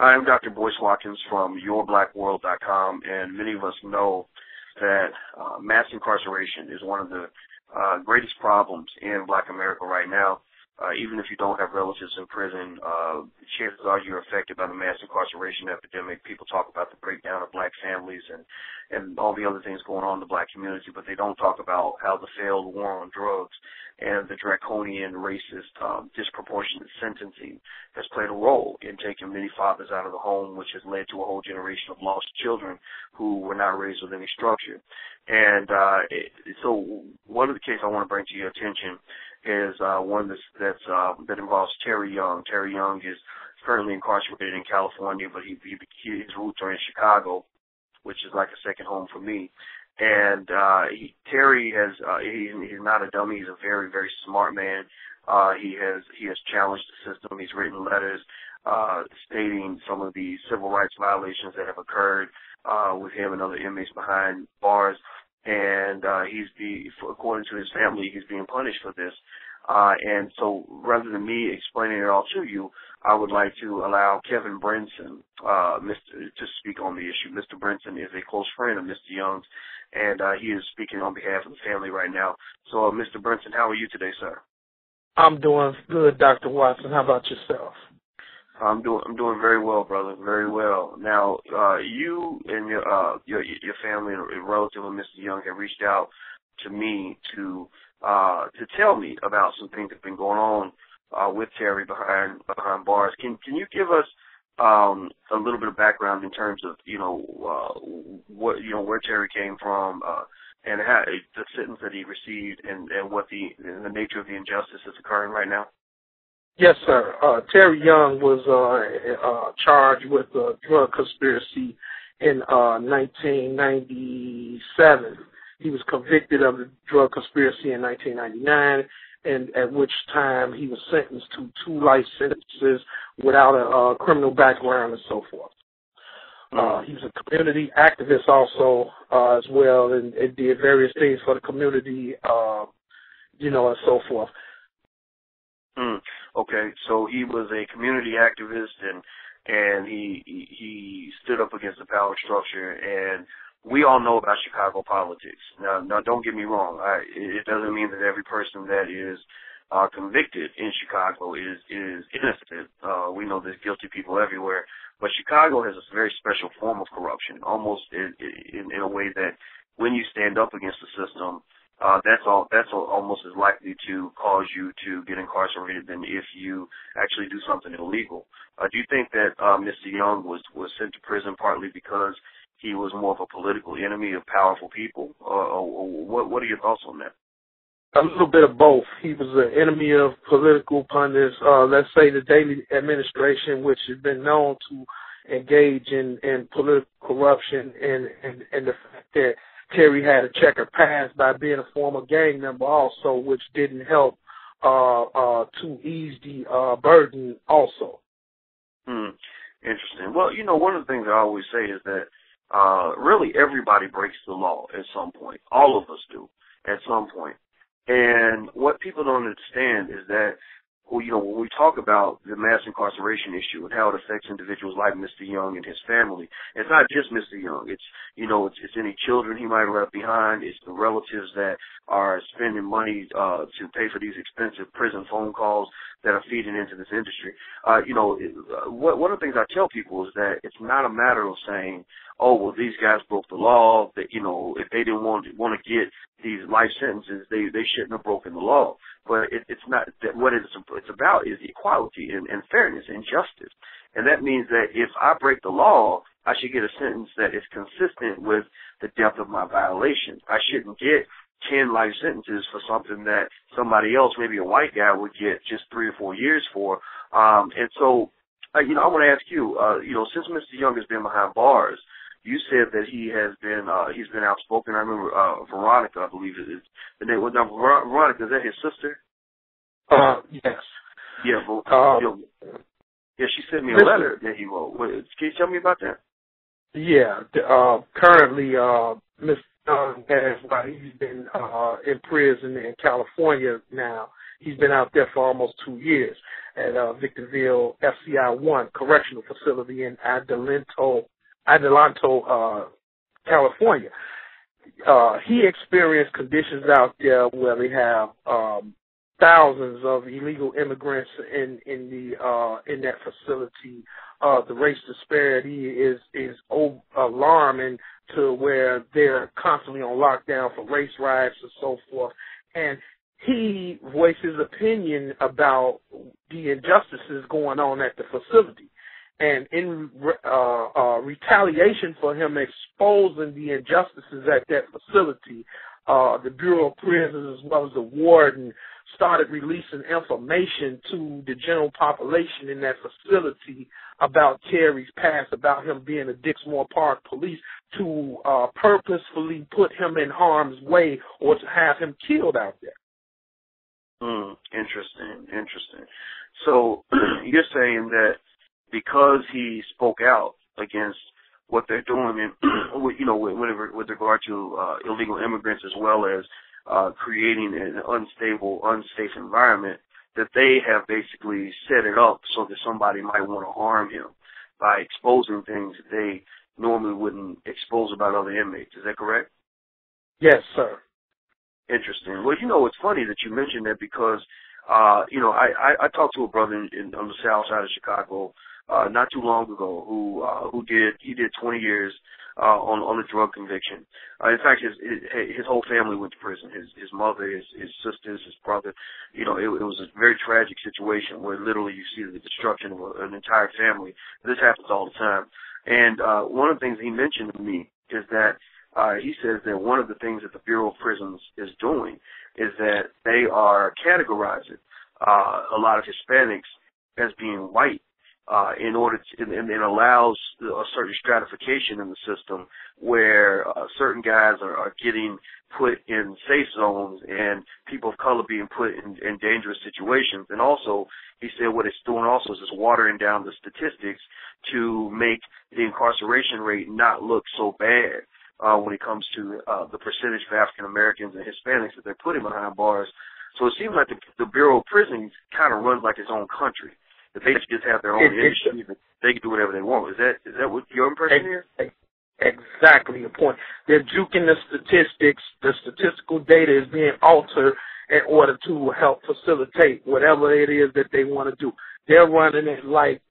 I'm Dr. Boyce Watkins from YourBlackWorld.com, and many of us know that mass incarceration is one of the greatest problems in Black America right now. Even if you don't have relatives in prison, chances are you're affected by the mass incarceration epidemic. People talk about the breakdown of Black families and all the other things going on in the Black community, but they don't talk about how the failed war on drugs and the draconian, racist, disproportionate sentencing has played a role in taking many fathers out of the home, which has led to a whole generation of lost children who were not raised with any structure. And so one of the cases I want to bring to your attention is one that involves Terry Young. Terry Young is currently incarcerated in California, but his roots are in Chicago, which is like a second home for me. And Terry he's not a dummy. He's a very, very smart man. He has challenged the system. He's written letters stating some of the civil rights violations that have occurred with him and other inmates behind bars. And according to his family, he's being punished for this. And so rather than me explaining it all to you, I would like to allow Kevin Brinson to speak on the issue. Mr. Brinson is a close friend of Mr. Young's, and he is speaking on behalf of the family right now. So, Mr. Brinson, how are you today, sir? I'm doing good, Dr. Watson. How about yourself? I'm doing very well, brother, very well. Now, you and your family and relative of Mr. Young have reached out to me to tell me about some things that have been going on with Terry behind bars. Can you give us a little bit of background in terms of where Terry came from and how, the sentence that he received and what the nature of the injustice that's occurring right now? Yes, sir. Terry Young was charged with a drug conspiracy in 1997. He was convicted of the drug conspiracy in 1999, and at which time he was sentenced to 2 life sentences without a criminal background and so forth. He was a community activist also as well, and did various things for the community, and so forth. Okay, so he was a community activist, and he stood up against the power structure, and we all know about Chicago politics. Now don't get me wrong. It doesn't mean that every person that is convicted in Chicago is innocent. We know there's guilty people everywhere, but Chicago has a very special form of corruption, almost in a way that when you stand up against the system, that's almost as likely to cause you to get incarcerated than if you actually do something illegal. Do you think that Mr. Young was sent to prison partly because he was more of a political enemy of powerful people? Or what are your thoughts on that? A little bit of both. He was an enemy of political pundits, let's say the Daily Administration, which has been known to engage in political corruption, and the fact that Terry had a checkered past by being a former gang member also, which didn't help to ease the burden also. Interesting. Well, one of the things I always say is that really everybody breaks the law at some point. All of us do at some point. And what people don't understand is that, when we talk about the mass incarceration issue and how it affects individuals like Mr. Young and his family, it's not just Mr. Young. It's any children he might have left behind. It's the relatives that are spending money to pay for these expensive prison phone calls that are feeding into this industry. One of the things I tell people is that it's not a matter of saying, oh, well, these guys broke the law. That if they didn't want to get these life sentences, they shouldn't have broken the law. But it's not that. What it's about is equality and fairness and justice. And that means that if I break the law, I should get a sentence that is consistent with the depth of my violation. I shouldn't get 10 life sentences for something that somebody else, maybe a white guy, would get just 3 or 4 years for. And so, I want to ask you, since Mr. Young has been behind bars, you said that he's been outspoken. I remember Veronica, I believe it is the name. Now, Veronica, is that his sister? Yes. Yeah. Yeah, she sent me a letter that he wrote. Can you tell me about that? Yeah. Currently, That's why he's been in prison in California now. He's been out there for almost 2 years at Victorville FCI-1 Correctional Facility in Adelanto, California. He experienced conditions out there where they have thousands of illegal immigrants in that facility. The race disparity is alarming to where they're constantly on lockdown for race riots and so forth. And he voiced his opinion about the injustices going on at the facility. And in retaliation for him exposing the injustices at that facility, the Bureau of Prisons as well as the warden started releasing information to the general population in that facility about Terry's past, about him being a Dixmoor Park police, to purposefully put him in harm's way or to have him killed out there. Interesting. So you're saying that because he spoke out against what they're doing, and with regard to illegal immigrants as well as creating an unsafe environment, that they have basically set it up so that somebody might want to harm him by exposing things that they normally wouldn't expose about other inmates. Is that correct? Yes, sir. Interesting. Well, it's funny that you mentioned that because, I talked to a brother on the south side of Chicago not too long ago who did 20 years on a drug conviction. In fact, his whole family went to prison. His mother, his sisters, his brother. It was a very tragic situation where literally you see the destruction of an entire family. This happens all the time. And one of the things he mentioned to me is that he says that one of the things that the Bureau of Prisons is doing is that they are categorizing a lot of Hispanics as being white in order to, and it allows a certain stratification in the system where certain guys are getting put in safe zones and people of color being put in dangerous situations. And also, he said what it's doing also is it's watering down the statistics to make the incarceration rate not look so bad. When it comes to the percentage of African Americans and Hispanics that they're putting behind bars. So it seems like the Bureau of Prisons kind of runs like its own country. That they just have their own industry, that they can do whatever they want. Is that what your impression here? Exactly the point. They're juking the statistics. The statistical data is being altered in order to help facilitate whatever it is that they want to do. They're running it like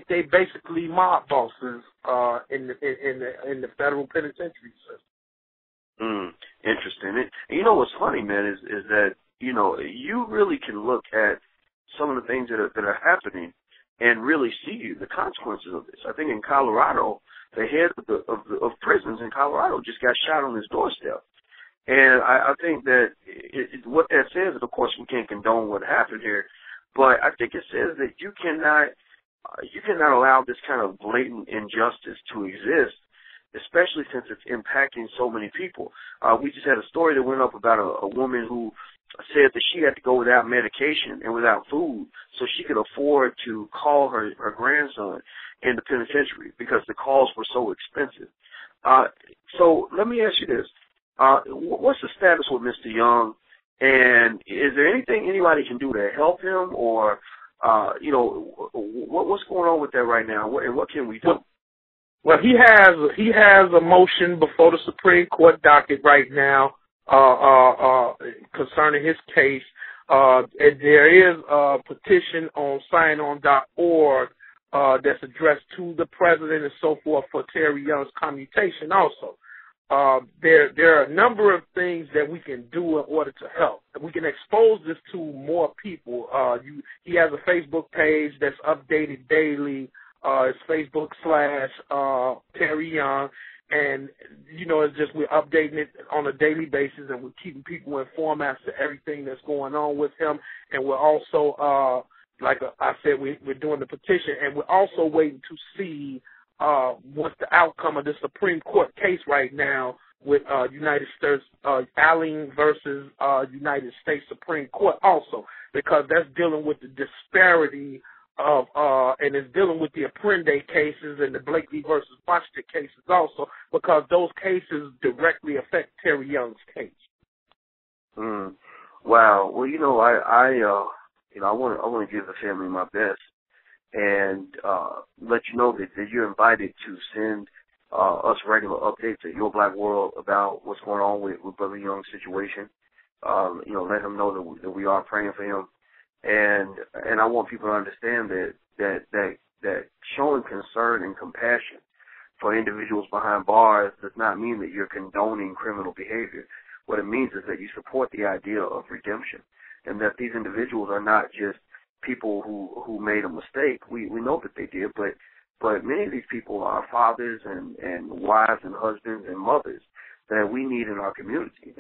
they basically mob bosses in the federal penitentiary system. Interesting. And what's funny, man, is that you really can look at some of the things that are happening and really see the consequences of this. I think in Colorado, the head of prisons in Colorado just got shot on his doorstep. And I think that what that says, and of course we can't condone what happened here, but I think it says that you cannot allow this kind of blatant injustice to exist, especially since it's impacting so many people. We just had a story that went up about a woman who said that she had to go without medication and without food so she could afford to call her grandson in the penitentiary because the calls were so expensive. So let me ask you this. What's the status with Mr. Young, and is there anything anybody can do to help him, or what's going on with that right now, and what can we do? Well, he has a motion before the Supreme Court docket right now concerning his case. And there is a petition on signon.org that's addressed to the president and so forth for Terry Young's commutation also. There are a number of things that we can do in order to help. We can expose this to more people. He has a Facebook page that's updated daily. It's Facebook/Terry Young. And, it's just we're updating it on a daily basis, and we're keeping people informed as to everything that's going on with him. And we're also, like I said, we're doing the petition, and we're also waiting to see what's the outcome of the Supreme Court case right now with United States, Allen versus United States Supreme Court also, because that's dealing with the disparity and is dealing with the Apprende cases and the Blakely versus Washington cases also, because those cases directly affect Terry Young's case. Wow. Well, I want to give the family my best, and let you know that you're invited to send us regular updates at Your Black World about what's going on with Brother Young's situation. Let him know that we are praying for him, and I want people to understand that showing concern and compassion for individuals behind bars does not mean that you're condoning criminal behavior. What it means is that you support the idea of redemption, and that these individuals are not just people who made a mistake. We know that they did, but many of these people are fathers and wives and husbands and mothers that we need in our community.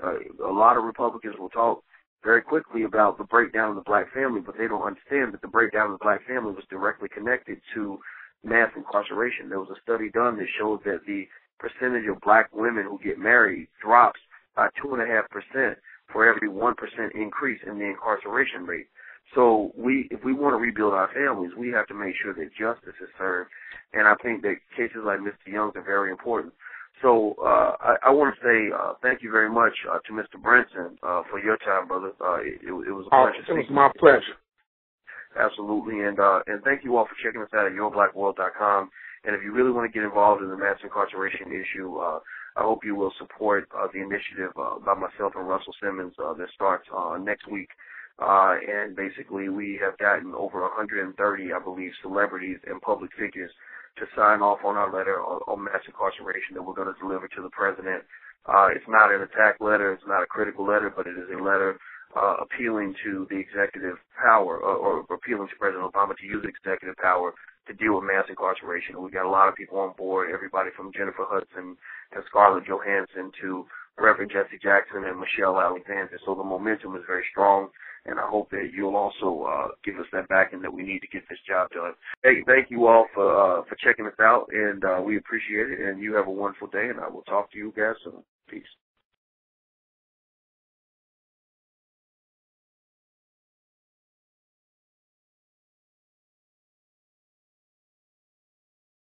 A lot of Republicans will talk very quickly about the breakdown of the black family, but they don't understand that the breakdown of the black family was directly connected to mass incarceration. There was a study done that showed that the percentage of black women who get married drops by 2.5% for every 1% increase in the incarceration rate. So if we want to rebuild our families, we have to make sure that justice is served. And I think that cases like Mr. Young's are very important. So I want to say thank you very much to Mr. Brinson for your time, brother. It was a pleasure. It was my pleasure. Absolutely. And thank you all for checking us out at yourblackworld.com. And if you really want to get involved in the mass incarceration issue, I hope you will support the initiative by myself and Russell Simmons that starts next week. And basically we have gotten over 130, I believe, celebrities and public figures to sign off on our letter on mass incarceration that we're going to deliver to the president. It's not an attack letter. It's not a critical letter, but it is a letter appealing to the executive power or appealing to President Obama to use executive power to deal with mass incarceration. We've got a lot of people on board, everybody from Jennifer Hudson and Scarlett Johansson to Reverend Jesse Jackson and Michelle Alexander. So the momentum is very strong, and I hope that you'll also give us that backing that we need to get this job done. Hey, thank you all for checking us out, and we appreciate it, and you have a wonderful day, and I will talk to you guys soon. Peace.